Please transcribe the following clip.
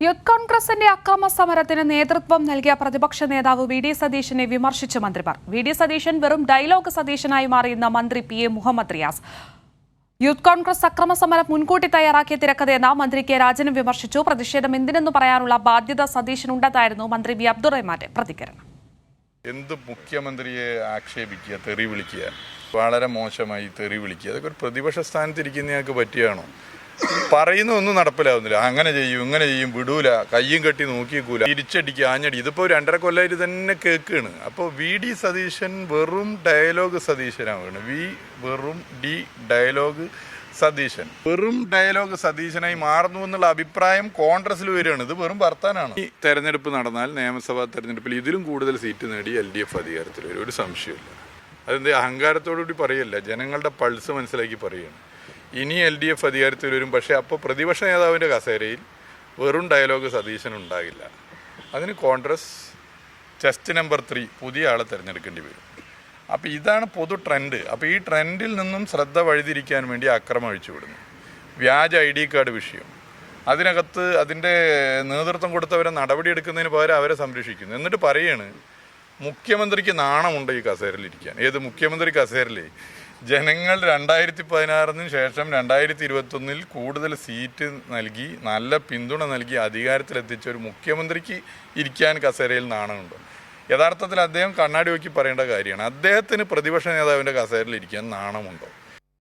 Youth കോൺഗ്രസിന്റെ അക്രമ സമരത്തിന് നേതൃത്വം നൽകിയ പ്രതിപക്ഷ നേതാവ് വി ഡി സതീശനെ വിമർശിച്ച മന്ത്രിമാർ. വി ഡി സതീശൻ വെറും ഡയലോഗ് സതീശനായി മാറിയെന്ന മന്ത്രി പി എ മുഹമ്മദ് റിയാസ്. യൂത്ത് കോൺഗ്രസ് അക്രമ സമരം മുൻകൂട്ടി തയ്യാറാക്കിയ തിരക്കഥയെന്ന മന്ത്രി കെ രാജനും വിമർശിച്ചു. പ്രതിഷേധം എന്തിനെന്ന് പറയാനുള്ള ബാധ്യത സതീശനുണ്ടെന്നായിരുന്നു മന്ത്രി വി അബ്ദുറഹ്മാന്റെ പ്രതികരണം. എന്ത് മുഖ്യമന്ത്രിയെ ആക്ഷേപിക്കുക, തെറി വിളിക്കുക, വളരെ മോശമായി തെറി വിളിക്കുക, അതൊക്കെ ഒരു പ്രതിപക്ഷ സ്ഥാനത്തിരിക്കുന്നയാൾക്ക് പറ്റിയാണോ? പറയുന്നതൊന്നും നടപ്പിലാവുന്നില്ല. അങ്ങനെ ചെയ്യും, ഇങ്ങനെ ചെയ്യും, വിടൂല, കയ്യും കെട്ടി നോക്കിക്കൂല, തിരിച്ചടിക്കുക, ആഞ്ഞടി. ഇതിപ്പോൾ 2.5 കൊല്ലമായിട്ട് തന്നെ കേൾക്കുകയാണ്. അപ്പോൾ വി ഡി സതീശൻ വെറും ഡയലോഗ് സതീശനാണ്. വെറും ഡയലോഗ് സതീശൻ വെറും ഡയലോഗ് സതീശനായി മാറുന്നു എന്നുള്ള അഭിപ്രായം കോൺഗ്രസിൽ വരികയാണ്. ഇത് വെറും വർത്താനാണ്. ഈ തെരഞ്ഞെടുപ്പ് നടന്നാൽ, നിയമസഭാ തെരഞ്ഞെടുപ്പിൽ ഇതിലും കൂടുതൽ സീറ്റ് നേടി LDF അധികാരത്തിൽ വരും, ഒരു സംശയമില്ല. അതെന്ത് അഹങ്കാരത്തോടുകൂടി പറയല്ല, ജനങ്ങളുടെ പൾസ് മനസ്സിലാക്കി പറയുകയാണ്. ഇനി LDF അധികാരത്തിൽ വരും, പക്ഷേ അപ്പോൾ പ്രതിപക്ഷ നേതാവിൻ്റെ കസേരയിൽ വെറും ഡയലോഗ് സതീശൻ ഉണ്ടാകില്ല. അതിന് കോൺഗ്രസ് ചെസ്റ്റ് നമ്പർ 3 പുതിയ ആളെ തിരഞ്ഞെടുക്കേണ്ടി വരും. അപ്പോൾ ഇതാണ് പൊതു ട്രെൻഡ്. അപ്പോൾ ഈ ട്രെൻഡിൽ നിന്നും ശ്രദ്ധ വഴിതിരിക്കാൻ വേണ്ടി അക്രമം അഴിച്ചുവിടുന്നു. വ്യാജ ID കാർഡ് വിഷയം, അതിനകത്ത് അതിൻ്റെ നേതൃത്വം കൊടുത്തവരെ നടപടിയെടുക്കുന്നതിന് പകരം അവരെ സംരക്ഷിക്കുന്നു. എന്നിട്ട് പറയാണ് മുഖ്യമന്ത്രിക്ക് നാണമുണ്ട് ഈ കസേരയിലിരിക്കാൻ. ഏത് മുഖ്യമന്ത്രി കസേരയിൽ? ജനങ്ങൾ 2016 ശേഷം 2021 കൂടുതൽ സീറ്റ് നൽകി, നല്ല പിന്തുണ നൽകി അധികാരത്തിലെത്തിച്ച ഒരു മുഖ്യമന്ത്രിക്ക് ഇരിക്കാൻ കസേരയിൽ നാണമുണ്ടോ? യഥാർത്ഥത്തിൽ അദ്ദേഹം കണ്ണാടി നോക്കി പറയേണ്ട കാര്യമാണ്. അദ്ദേഹത്തിന് പ്രതിപക്ഷ നേതാവിൻ്റെ കസേരയിൽ ഇരിക്കാൻ നാണമുണ്ടോ?